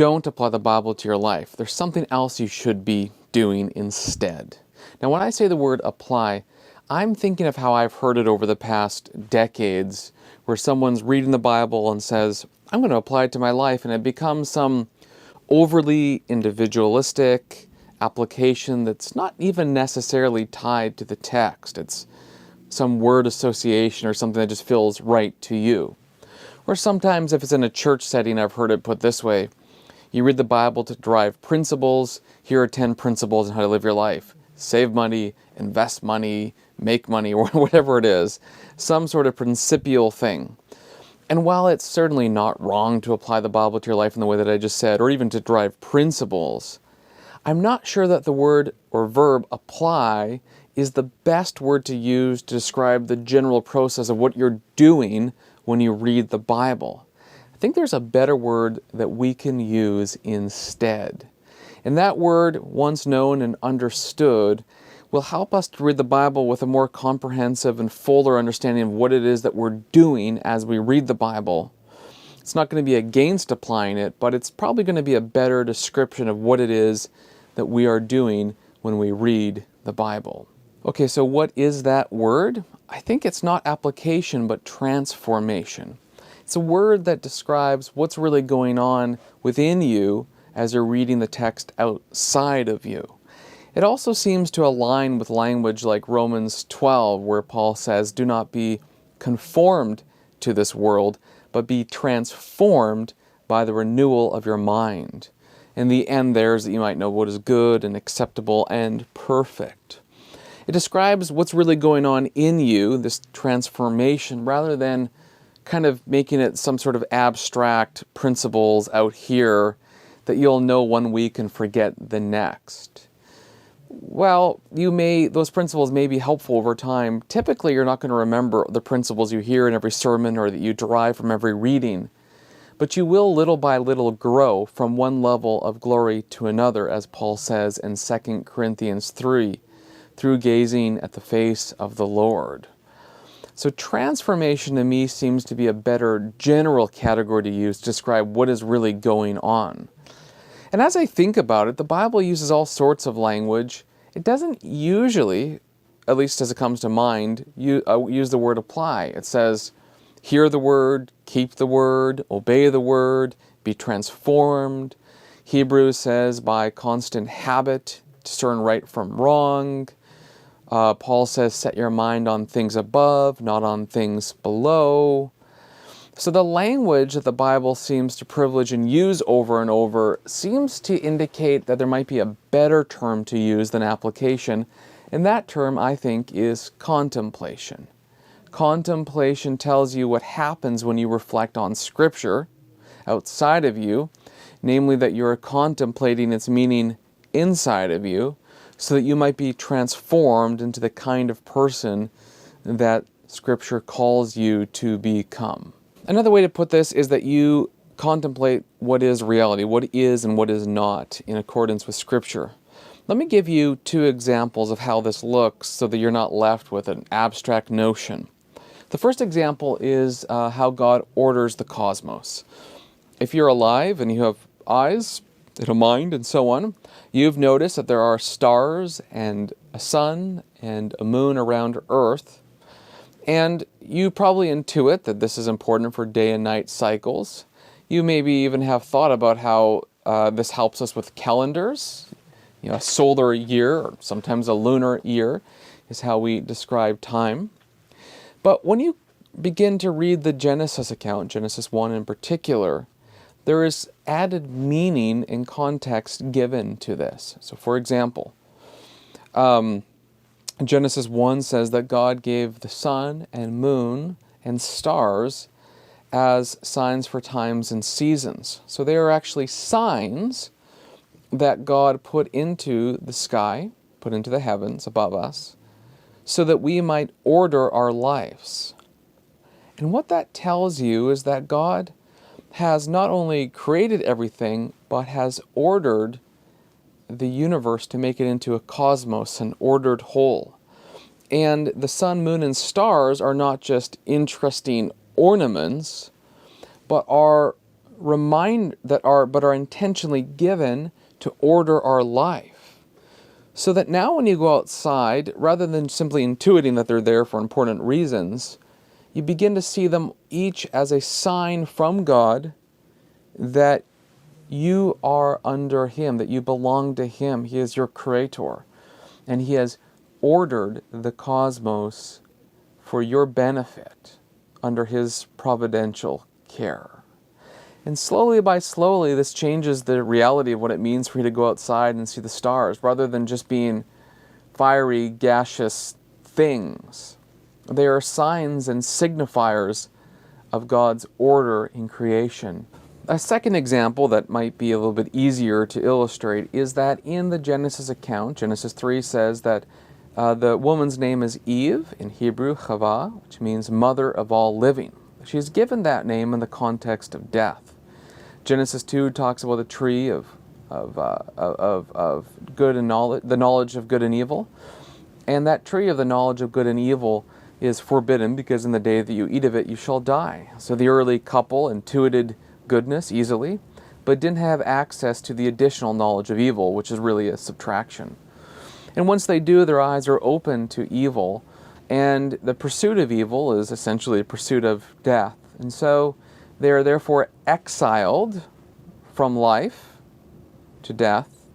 don't apply the Bible to your life, there's something else you should be doing instead. Now, when I say the word apply, I'm thinking of how I've heard it over the past decades, where someone's reading the Bible and says, I'm going to apply it to my life, and it becomes some overly individualistic application that's not even necessarily tied to the text. It's some word association or something that just feels right to you. Or sometimes if it's in a church setting, I've heard it put this way: you read the Bible to derive principles. Here are 10 principles on how to live your life. Save money, invest money, make money, or whatever it is. Some sort of principial thing. And while it's certainly not wrong to apply the Bible to your life in the way that I just said, or even to derive principles, I'm not sure that the word or verb apply is the best word to use to describe the general process of what you're doing when you read the Bible. I think there's a better word that we can use instead. And that word, once known and understood, will help us to read the Bible with a more comprehensive and fuller understanding of what it is that we're doing as we read the Bible. It's not going to be against applying it, but it's probably going to be a better description of what it is that we are doing when we read the Bible. Okay, so what is that word? I think it's not application, but transformation. It's a word that describes what's really going on within you as you're reading the text outside of you. It also seems to align with language like Romans 12, where Paul says, do not be conformed to this world, but be transformed by the renewal of your mind. And the end there is that you might know what is good and acceptable and perfect. It describes what's really going on in you, this transformation, rather than kind of making it some sort of abstract principles out here that you'll know one week and forget the next. Well, those principles may be helpful over time. Typically, you're not going to remember the principles you hear in every sermon or that you derive from every reading. But you will little by little grow from one level of glory to another, as Paul says in 2 Corinthians 3, through gazing at the face of the Lord. So transformation to me seems to be a better general category to use to describe what is really going on. And as I think about it, the Bible uses all sorts of language. It doesn't usually, at least as it comes to mind, use the word apply. It says, hear the word, keep the word, obey the word, be transformed. Hebrews says, by constant habit, discern right from wrong. Paul says, set your mind on things above, not on things below. So the language that the Bible seems to privilege and use over and over seems to indicate that there might be a better term to use than application, and that term, I think, is contemplation. Contemplation tells you what happens when you reflect on Scripture outside of you, namely that you're contemplating its meaning inside of you, so that you might be transformed into the kind of person that Scripture calls you to become. Another way to put this is that you contemplate what is reality, what is and what is not, in accordance with Scripture. Let me give you 2 examples of how this looks so that you're not left with an abstract notion. The first example is how God orders the cosmos. If you're alive and you have eyes and a mind and so on, you've noticed that there are stars and a sun and a moon around Earth. And you probably intuit that this is important for day and night cycles. You maybe even have thought about how this helps us with calendars. A solar year, or sometimes a lunar year, is how we describe time. But when you begin to read the Genesis account, Genesis 1 in particular, there is added meaning and context given to this. So for example, Genesis 1 says that God gave the sun and moon and stars as signs for times and seasons. So they are actually signs that God put into the sky, put into the heavens above us, so that we might order our lives. And what that tells you is that God has not only created everything, but has ordered the universe to make it into a cosmos, an ordered whole. And the sun, moon, and stars are not just interesting ornaments, but are are intentionally given to order our life. So that now when you go outside, rather than simply intuiting that they're there for important reasons, you begin to see them each as a sign from God that you are under Him, that you belong to Him. He is your creator. And He has ordered the cosmos for your benefit under His providential care. And slowly by slowly, this changes the reality of what it means for you to go outside and see the stars, rather than just being fiery, gaseous things. They are signs and signifiers of God's order in creation. A second example that might be a little bit easier to illustrate is that in the Genesis account, Genesis 3 says that the woman's name is Eve, in Hebrew, Chava, which means mother of all living. She is given that name in the context of death. Genesis 2 talks about the tree of good and knowledge, the knowledge of good and evil. And that tree of the knowledge of good and evil is forbidden because in the day that you eat of it, you shall die. So the early couple intuited goodness easily, but didn't have access to the additional knowledge of evil, which is really a subtraction. And once they do, their eyes are open to evil, and the pursuit of evil is essentially a pursuit of death. And so they are therefore exiled from life to death,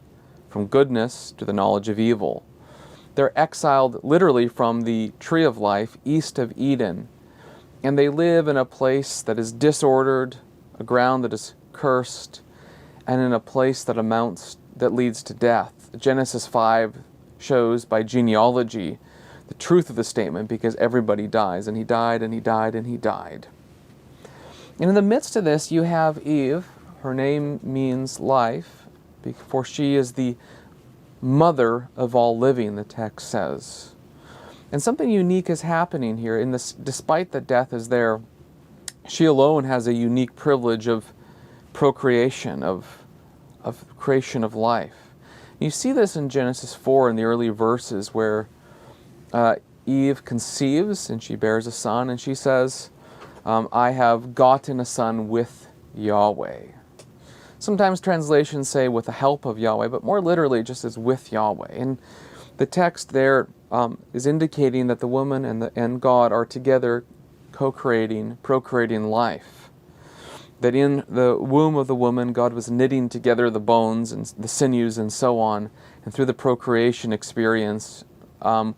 from goodness to the knowledge of evil. They're exiled literally from the tree of life east of Eden, and they live in a place that is disordered, a ground that is cursed, and in a place that leads to death. Genesis 5 shows by genealogy the truth of the statement, because everybody dies, and he died, and he died, and he died. And in the midst of this, you have Eve. Her name means life, for she is the mother of all living, the text says. And something unique is happening here. In this, despite that death is there, she alone has a unique privilege of procreation, of creation of life. You see this in Genesis 4 in the early verses where Eve conceives and she bears a son, and she says, I have gotten a son with Yahweh. Sometimes translations say with the help of Yahweh, but more literally just as with Yahweh. And the text there is indicating that the woman and God are together co-creating, procreating life. That in the womb of the woman, God was knitting together the bones and the sinews and so on. And through the procreation experience, the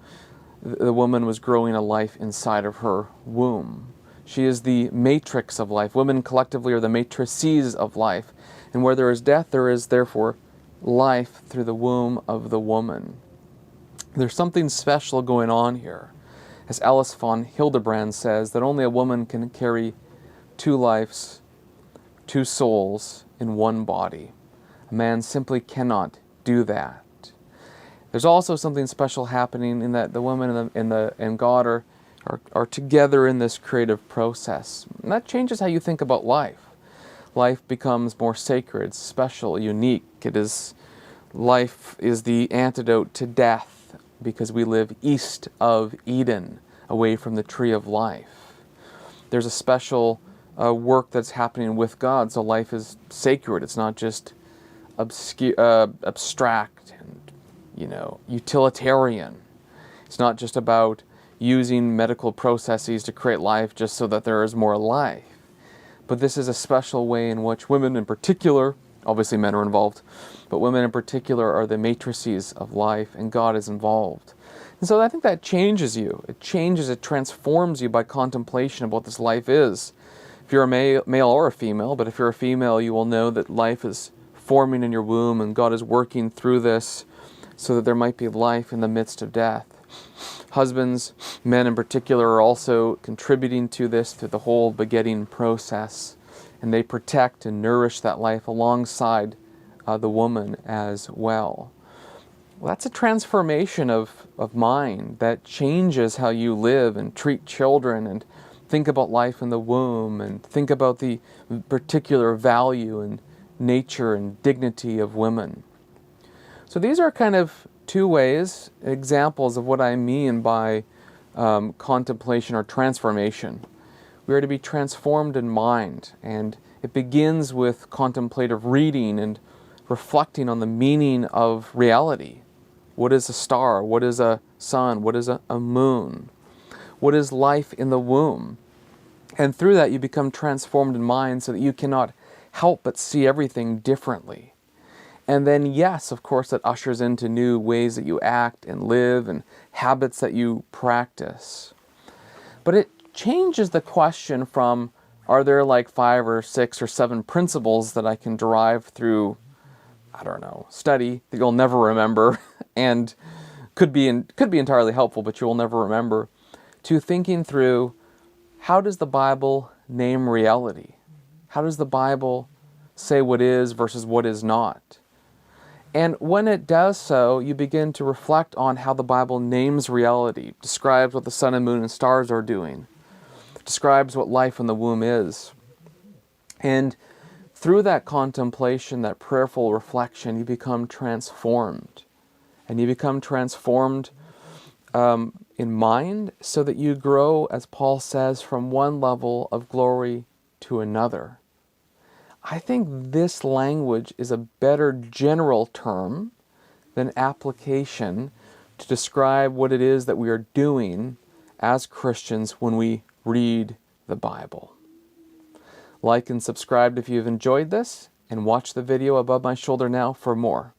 woman was growing a life inside of her womb. She is the matrix of life. Women collectively are the matrices of life. And where there is death, there is therefore life through the womb of the woman. There's something special going on here. As Alice von Hildebrand says, that only a woman can carry two lives, two souls in one body. A man simply cannot do that. There's also something special happening in that the woman and God are together in this creative process. And that changes how you think about life. Life becomes more sacred, special, unique. Life is the antidote to death because we live east of Eden, away from the tree of life. There's a special work that's happening with God, so life is sacred. It's not just abstract and utilitarian. It's not just about using medical processes to create life just so that there is more life. But this is a special way in which women in particular, obviously men are involved, but women in particular are the matrices of life, and God is involved. And so I think that changes you. It transforms you by contemplation of what this life is. If you're a male or a female, but if you're a female, you will know that life is forming in your womb, and God is working through this so that there might be life in the midst of death. Husbands, men in particular, are also contributing to this through the whole begetting process, and they protect and nourish that life alongside the woman as well. Well, that's a transformation of mind that changes how you live and treat children and think about life in the womb and think about the particular value and nature and dignity of women. So these are kind of two ways, examples of what I mean by contemplation or transformation. We are to be transformed in mind, and It begins with contemplative reading and reflecting on the meaning of reality. What is a star? What is a sun? What is a moon? What is life in the womb? And through that you become transformed in mind so that you cannot help but see everything differently. And then, yes, of course, that ushers into new ways that you act and live and habits that you practice. But it changes the question from, are there like 5 or 6 or 7 principles that I can derive through, I don't know, study that you'll never remember and could be entirely helpful, but you will never remember, to thinking through, how does the Bible name reality? How does the Bible say what is versus what is not? And when it does so, you begin to reflect on how the Bible names reality, describes what the sun and moon and stars are doing, describes what life in the womb is. And through that contemplation, that prayerful reflection, you become transformed. And you become transformed in mind so that you grow, as Paul says, from one level of glory to another. I think this language is a better general term than application to describe what it is that we are doing as Christians when we read the Bible. Like and subscribe if you've enjoyed this, and watch the video above my shoulder now for more.